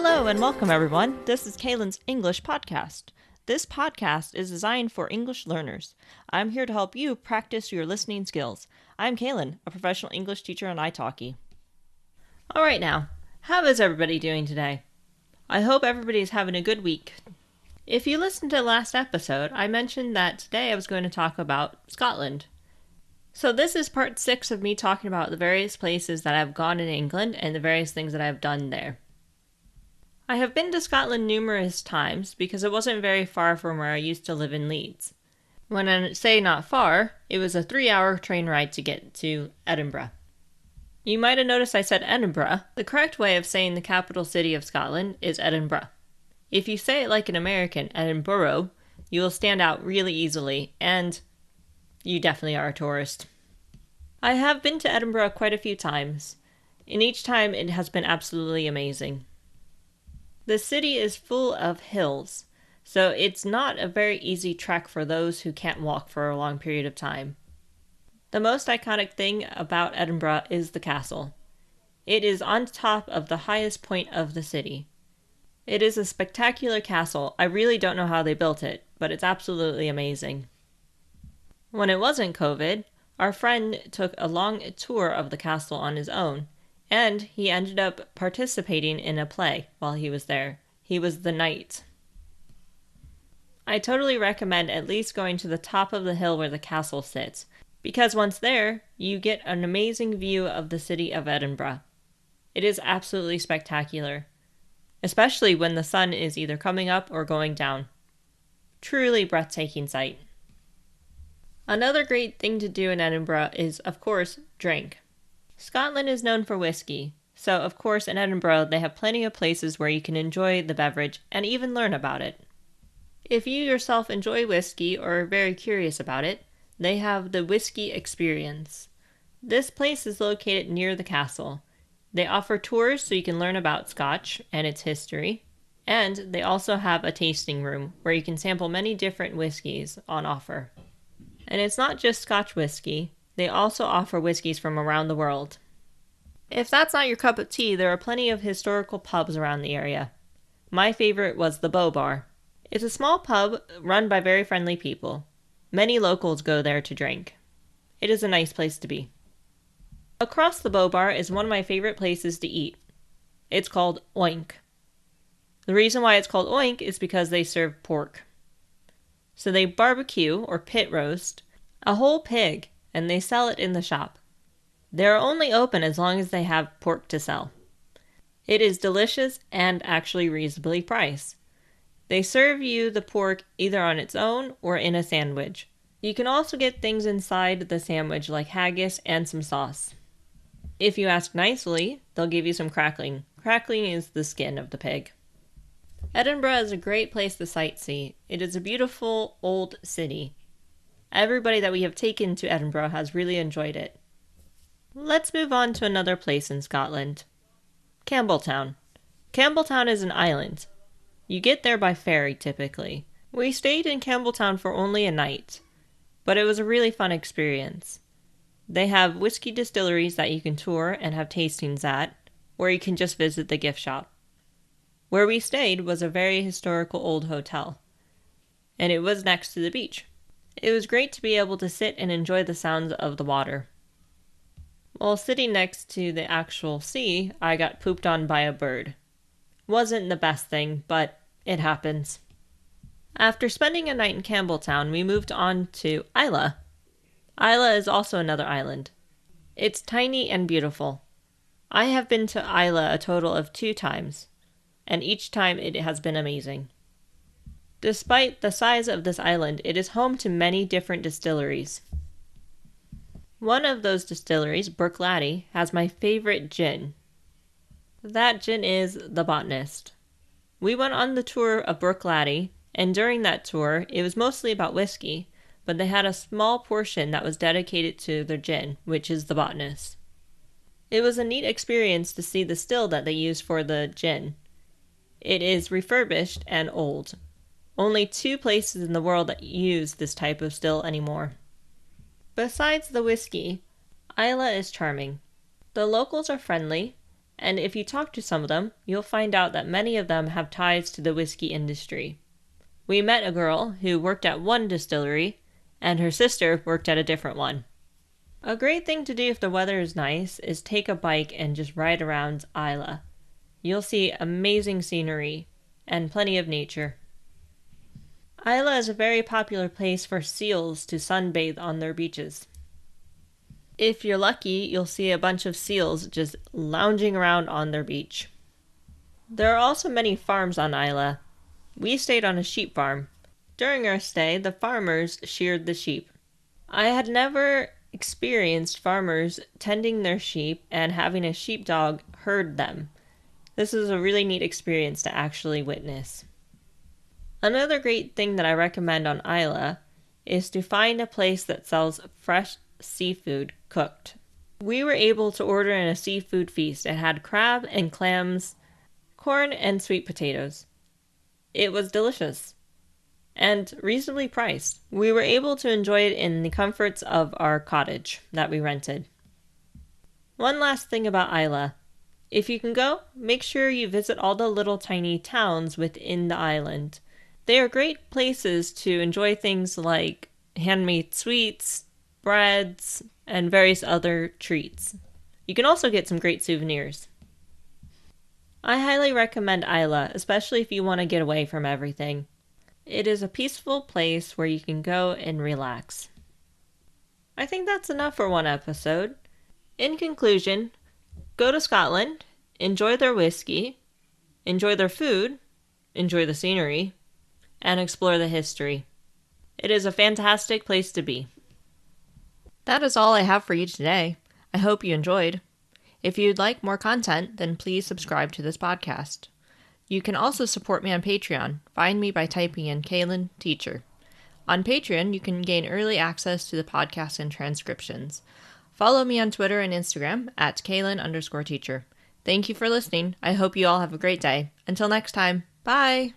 Hello and welcome everyone. This is Kaylin's English podcast. This podcast is designed for English learners. I'm here to help you practice your listening skills. I'm Kaylin, a professional English teacher on italki. Alright now, how is everybody doing today? I hope everybody is having a good week. If you listened to the last episode, I mentioned that today I was going to talk about Scotland. So this is part 6 of me talking about the various places that I've gone in England and the various things that I've done there. I have been to Scotland numerous times because it wasn't very far from where I used to live in Leeds. When I say not far, it was a 3-hour train ride to get to Edinburgh. You might have noticed I said Edinburgh. The correct way of saying the capital city of Scotland is Edinburgh. If you say it like an American, Edinburgh, you will stand out really easily, and you definitely are a tourist. I have been to Edinburgh quite a few times, and each time it has been absolutely amazing. The city is full of hills, so it's not a very easy trek for those who can't walk for a long period of time. The most iconic thing about Edinburgh is the castle. It is on top of the highest point of the city. It is a spectacular castle. I really don't know how they built it, but it's absolutely amazing. When it wasn't COVID, our friend took a long tour of the castle on his own, and he ended up participating in a play while he was there. He was the knight. I totally recommend at least going to the top of the hill where the castle sits, because once there, you get an amazing view of the city of Edinburgh. It is absolutely spectacular, especially when the sun is either coming up or going down. Truly breathtaking sight. Another great thing to do in Edinburgh is, of course, drink. Scotland is known for whiskey, so of course in Edinburgh they have plenty of places where you can enjoy the beverage and even learn about it. If you yourself enjoy whiskey or are very curious about it, they have the Whiskey Experience. This place is located near the castle. They offer tours so you can learn about Scotch and its history, and they also have a tasting room where you can sample many different whiskeys on offer. And it's not just Scotch whiskey. They also offer whiskeys from around the world. If that's not your cup of tea, there are plenty of historical pubs around the area. My favorite was the Bow Bar. It's a small pub run by very friendly people. Many locals go there to drink. It is a nice place to be. Across the Bow Bar is one of my favorite places to eat. It's called Oink. The reason why it's called Oink is because they serve pork. So they barbecue, or pit roast, a whole pig, and they sell it in the shop. They are only open as long as they have pork to sell. It is delicious and actually reasonably priced. They serve you the pork either on its own or in a sandwich. You can also get things inside the sandwich like haggis and some sauce. If you ask nicely, they'll give you some crackling. Crackling is the skin of the pig. Edinburgh is a great place to sightsee. It is a beautiful old city. Everybody that we have taken to Edinburgh has really enjoyed it. Let's move on to another place in Scotland. Campbeltown. Campbeltown is an island. You get there by ferry typically. We stayed in Campbeltown for only a night, but it was a really fun experience. They have whiskey distilleries that you can tour and have tastings at, or you can just visit the gift shop. Where we stayed was a very historical old hotel, and it was next to the beach. It was great to be able to sit and enjoy the sounds of the water. While sitting next to the actual sea, I got pooped on by a bird. Wasn't the best thing, but it happens. After spending a night in Campbeltown, we moved on to Islay. Islay is also another island. It's tiny and beautiful. I have been to Islay a total of 2 times, and each time it has been amazing. Despite the size of this island, it is home to many different distilleries. One of those distilleries, Birklady, has my favorite gin. That gin is the Botanist. We went on the tour of Birklady, and during that tour, it was mostly about whiskey, but they had a small portion that was dedicated to their gin, which is the Botanist. It was a neat experience to see the still that they use for the gin. It is refurbished and old. Only 2 places in the world that use this type of still anymore. Besides the whiskey, Islay is charming. The locals are friendly, And if you talk to some of them, you'll find out that many of them have ties to the whiskey industry. We met a girl who worked at one distillery, and her sister worked at a different one. A great thing to do if the weather is nice is take a bike and just ride around Islay. You'll see amazing scenery and plenty of nature. Islay is a very popular place for seals to sunbathe on their beaches. If you're lucky, you'll see a bunch of seals just lounging around on their beach. There are also many farms on Islay. We stayed on a sheep farm. During our stay, the farmers sheared the sheep. I had never experienced farmers tending their sheep and having a sheepdog herd them. This is a really neat experience to actually witness. Another great thing that I recommend on Islay is to find a place that sells fresh seafood cooked. We were able to order in a seafood feast. It had crab and clams, corn and sweet potatoes. It was delicious and reasonably priced. We were able to enjoy it in the comforts of our cottage that we rented. One last thing about Islay. If you can go, make sure you visit all the little tiny towns within the island. They are great places to enjoy things like handmade sweets, breads, and various other treats. You can also get some great souvenirs. I highly recommend Islay, especially if you want to get away from everything. It is a peaceful place where you can go and relax. I think that's enough for one episode. In conclusion, go to Scotland, enjoy their whiskey, enjoy their food, enjoy the scenery, and explore the history. It is a fantastic place to be. That is all I have for you today. I hope you enjoyed. If you'd like more content, then please subscribe to this podcast. You can also support me on Patreon. Find me by typing in Kaylin Teacher. On Patreon, you can gain early access to the podcast and transcriptions. Follow me on Twitter and Instagram at Kaylin_teacher. Thank you for listening. I hope you all have a great day. Until next time, bye!